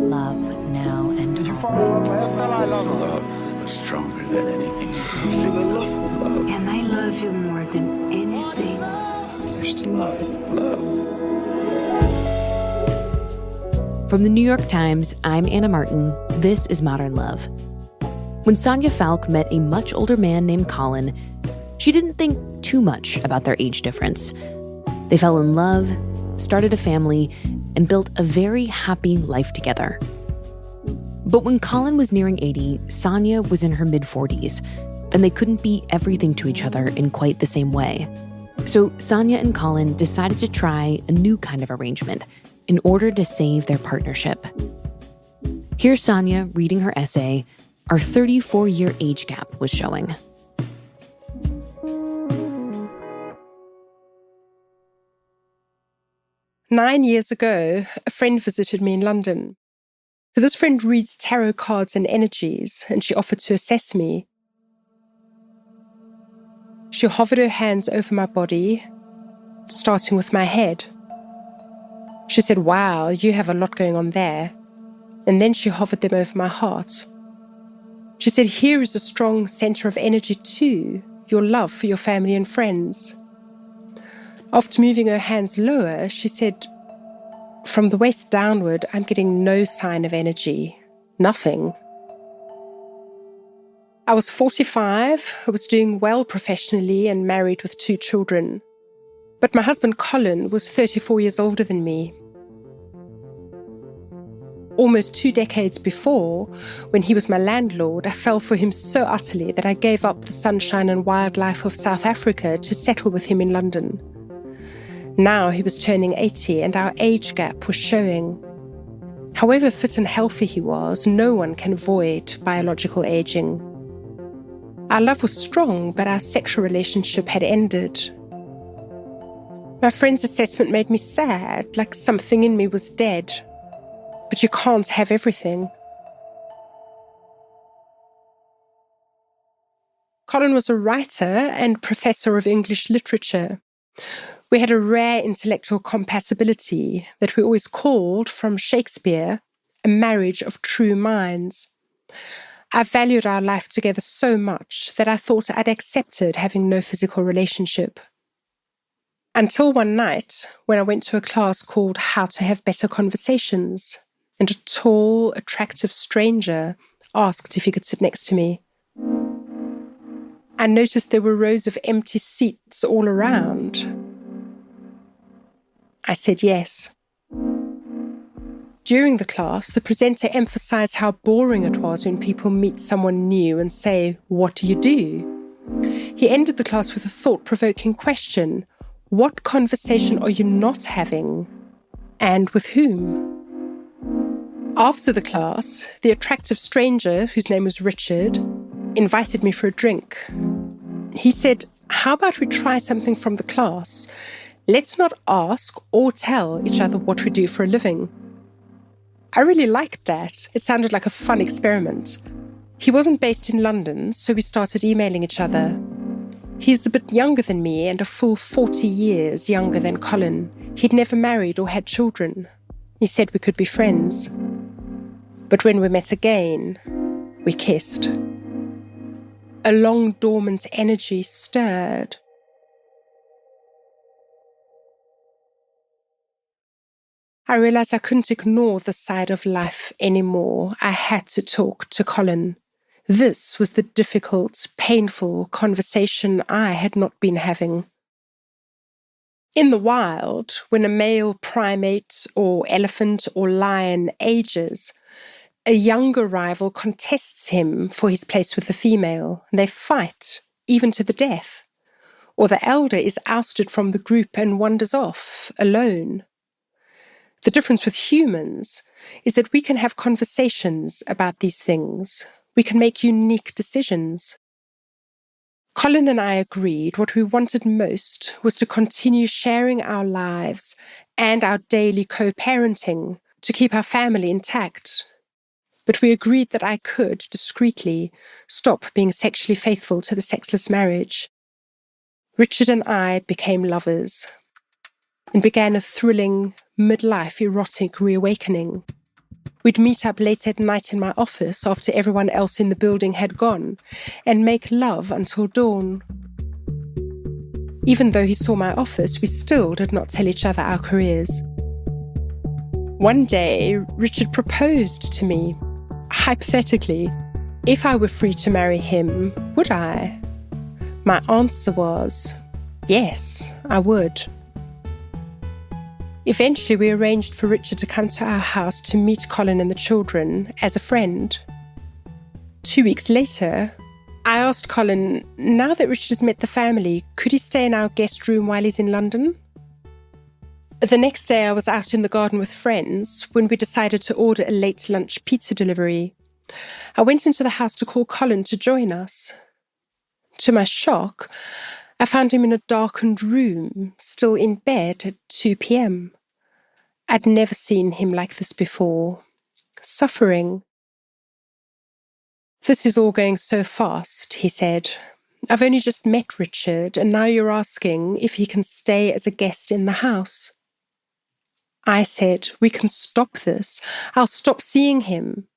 love now and Did you follow always. Estelle? I love her. Love is stronger than anything. You feel the love? And I love you more than anything. There's love. Love. From the New York Times, I'm Anna Martin. This is Modern Love. When Sonja Falck met a much older man named Colin, she didn't think too much about their age difference. They fell in love, started a family, and built a very happy life together. But when Colin was nearing 80, Sonja was in her mid-40s, and they couldn't be everything to each other in quite the same way. So Sonja and Colin decided to try a new kind of arrangement in order to save their partnership. Here's Sonja reading her essay, Our 34-Year Age Gap Was Showing. "9 years ago, a friend visited me in London. So this friend reads tarot cards and energies, and she offered to assess me. She hovered her hands over my body, starting with my head. She said, "Wow, you have a lot going on there." And then she hovered them over my heart. She said, "Here is a strong center of energy too, your love for your family and friends." After moving her hands lower, she said, "From the waist downward, I'm getting no sign of energy. Nothing." I was 45, I was doing well professionally and married with 2 children. But my husband Colin was 34 years older than me. Almost 2 decades before, when he was my landlord, I fell for him so utterly that I gave up the sunshine and wildlife of South Africa to settle with him in London. Now he was turning 80 and our age gap was showing. However fit and healthy he was, no one can avoid biological aging. Our love was strong, but our sexual relationship had ended. My friend's assessment made me sad, like something in me was dead. But you can't have everything. Colin was a writer and professor of English literature. We had a rare intellectual compatibility that we always called, from Shakespeare, a marriage of true minds. I valued our life together so much that I thought I'd accepted having no physical relationship. Until one night, when I went to a class called How to Have Better Conversations, and a tall, attractive stranger asked if he could sit next to me. I noticed there were rows of empty seats all around. I said yes. During the class, the presenter emphasized how boring it was when people meet someone new and say, "What do you do?" He ended the class with a thought-provoking question: what conversation are you not having? And with whom? After the class, the attractive stranger, whose name was Richard, invited me for a drink. He said, "How about we try something from the class? Let's not ask or tell each other what we do for a living." I really liked that. It sounded like a fun experiment. He wasn't based in London, so we started emailing each other. He's a bit younger than me and a full 40 years younger than Colin. He'd never married or had children. He said we could be friends. But when we met again, we kissed. A long dormant energy stirred. I realized I couldn't ignore this side of life anymore. I had to talk to Colin. This was the difficult, painful conversation I had not been having. In the wild, when a male primate or elephant or lion ages, a younger rival contests him for his place with the female. They fight, even to the death. Or the elder is ousted from the group and wanders off, alone. The difference with humans is that we can have conversations about these things. We can make unique decisions. Colin and I agreed what we wanted most was to continue sharing our lives and our daily co-parenting to keep our family intact. But we agreed that I could, discreetly, stop being sexually faithful to the sexless marriage. Richard and I became lovers and began a thrilling, midlife erotic reawakening. We'd meet up late at night in my office after everyone else in the building had gone and make love until dawn. Even though he saw my office, we still did not tell each other our careers. One day, Richard proposed to me. Hypothetically, if I were free to marry him, would I? My answer was, yes, I would. Eventually, we arranged for Richard to come to our house to meet Colin and the children as a friend. 2 weeks later, I asked Colin, now that Richard has met the family, could he stay in our guest room while he's in London? The next day, I was out in the garden with friends when we decided to order a late lunch pizza delivery. I went into the house to call Colin to join us. To my shock, I found him in a darkened room, still in bed at 2 p.m. I'd never seen him like this before, suffering. "This is all going so fast," he said. "I've only just met Richard, and now you're asking if he can stay as a guest in the house." I said, "We can stop this. I'll stop seeing him."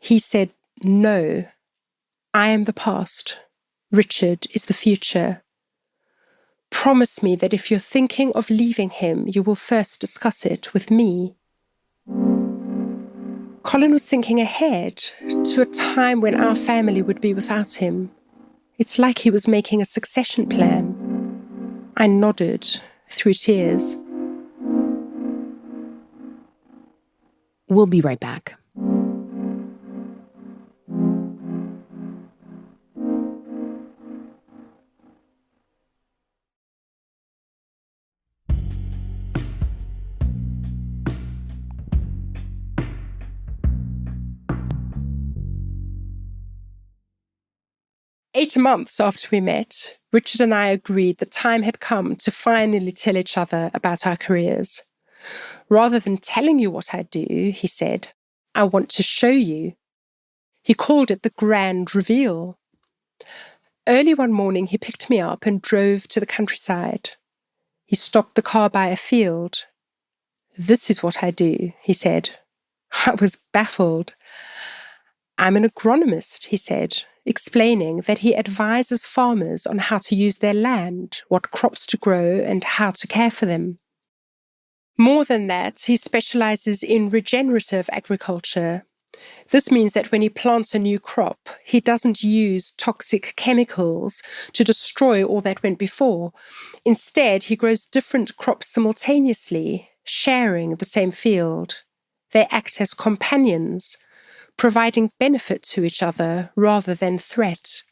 He said, "No, I am the past. Richard is the future. Promise me that if you're thinking of leaving him, you will first discuss it with me." Colin was thinking ahead to a time when our family would be without him. It's like he was making a succession plan. I nodded through tears. We'll be right back. Eight months after we met, Richard and I agreed the time had come to finally tell each other about our careers. "Rather than telling you what I do," he said, "I want to show you." He called it the grand reveal. Early one morning, he picked me up and drove to the countryside. He stopped the car by a field. "This is what I do," he said. I was baffled. "I'm an agronomist," he said, explaining that he advises farmers on how to use their land, what crops to grow, and how to care for them. More than that, he specializes in regenerative agriculture. This means that when he plants a new crop, he doesn't use toxic chemicals to destroy all that went before. Instead, he grows different crops simultaneously, sharing the same field. They act as companions, providing benefit to each other rather than threat.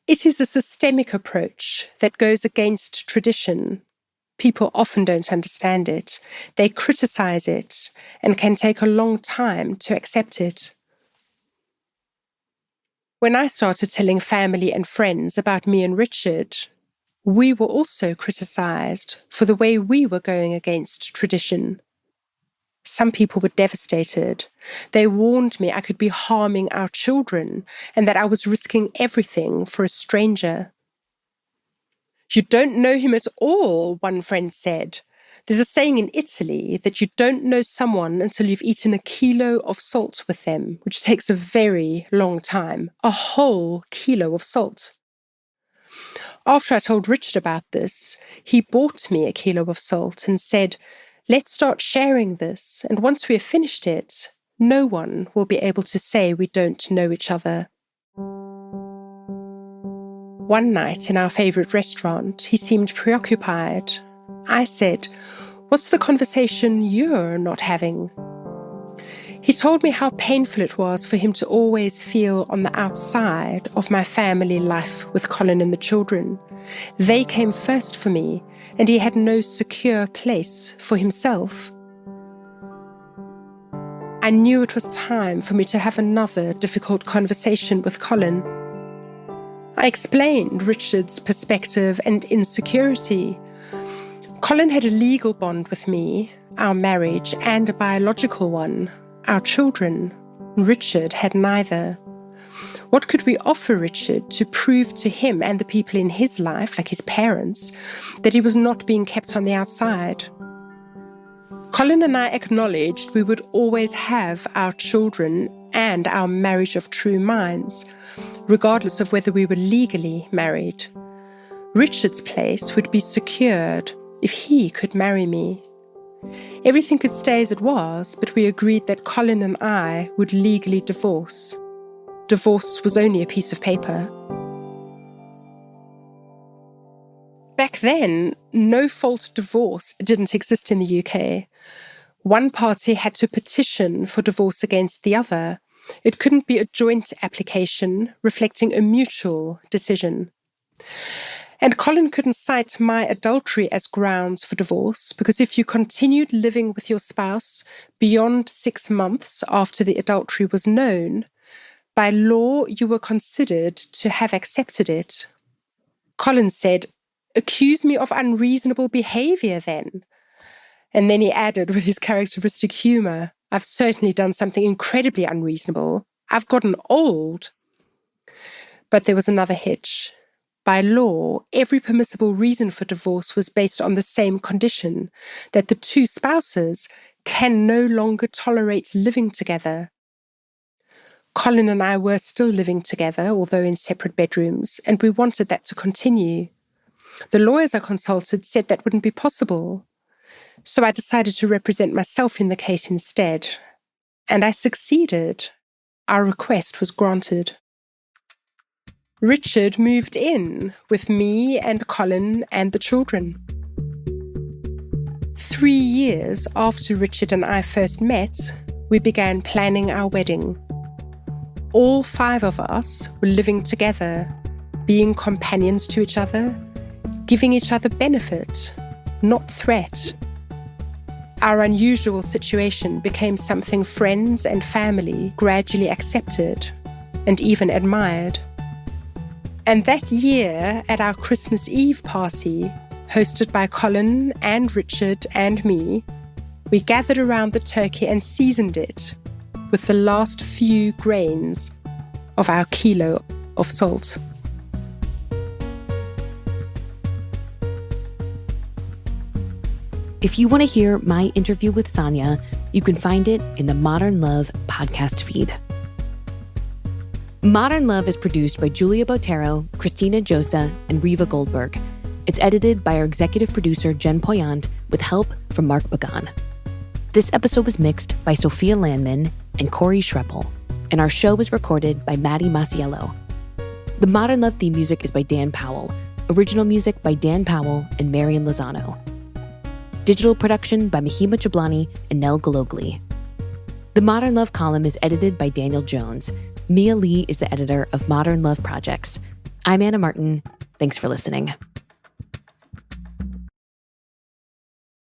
It is a systemic approach that goes against tradition. People often don't understand it. They criticize it and can take a long time to accept it. When I started telling family and friends about me and Richard, we were also criticized for the way we were going against tradition. Some people were devastated. They warned me I could be harming our children and that I was risking everything for a stranger. "You don't know him at all," one friend said. "There's a saying in Italy that you don't know someone until you've eaten a kilo of salt with them, which takes a very long time. A whole kilo of salt." After I told Richard about this, he bought me a kilo of salt and said, "Let's start sharing this, and once we have finished it, no one will be able to say we don't know each other." One night in our favorite restaurant, he seemed preoccupied. I said, "What's the conversation you're not having?" He told me how painful it was for him to always feel on the outside of my family life with Colin and the children. They came first for me, and he had no secure place for himself. I knew it was time for me to have another difficult conversation with Colin. I explained Richard's perspective and insecurity. Colin had a legal bond with me, our marriage, and a biological one, our children. Richard had neither. What could we offer Richard to prove to him and the people in his life, like his parents, that he was not being kept on the outside? Colin and I acknowledged we would always have our children and our marriage of true minds, regardless of whether we were legally married. Richard's place would be secured if he could marry me. Everything could stay as it was, but we agreed that Colin and I would legally divorce. Divorce was only a piece of paper. Back then, no-fault divorce didn't exist in the UK. One party had to petition for divorce against the other. It couldn't be a joint application reflecting a mutual decision. And Colin couldn't cite my adultery as grounds for divorce because if you continued living with your spouse beyond 6 months after the adultery was known, by law you were considered to have accepted it. Colin said, "Accuse me of unreasonable behaviour then." And then he added with his characteristic humour, "I've certainly done something incredibly unreasonable. I've gotten old." But there was another hitch. By law, every permissible reason for divorce was based on the same condition, that the two spouses can no longer tolerate living together. Colin and I were still living together, although in separate bedrooms, and we wanted that to continue. The lawyers I consulted said that wouldn't be possible. So I decided to represent myself in the case instead. And I succeeded. Our request was granted. Richard moved in with me and Colin and the children. 3 years after Richard and I first met, we began planning our wedding. All 5 of us were living together, being companions to each other, giving each other benefit, not threat. Our unusual situation became something friends and family gradually accepted and even admired. And that year, at our Christmas Eve party, hosted by Colin and Richard and me, we gathered around the turkey and seasoned it with the last few grains of our kilo of salt. If you want to hear my interview with Sonja, you can find it in the Modern Love podcast feed. Modern Love is produced by Julia Botero, Christina Josa, and Riva Goldberg. It's edited by our executive producer, Jen Poyant, with help from Mark Bagan. This episode was mixed by Sophia Landman and Corey Schreppel, and our show was recorded by Maddie Masiello. The Modern Love theme music is by Dan Powell, original music by Dan Powell and Marian Lozano. Digital production by Mahima Jablani and Nell Gologli. The Modern Love column is edited by Daniel Jones. Mia Lee is the editor of Modern Love Projects. I'm Anna Martin. Thanks for listening.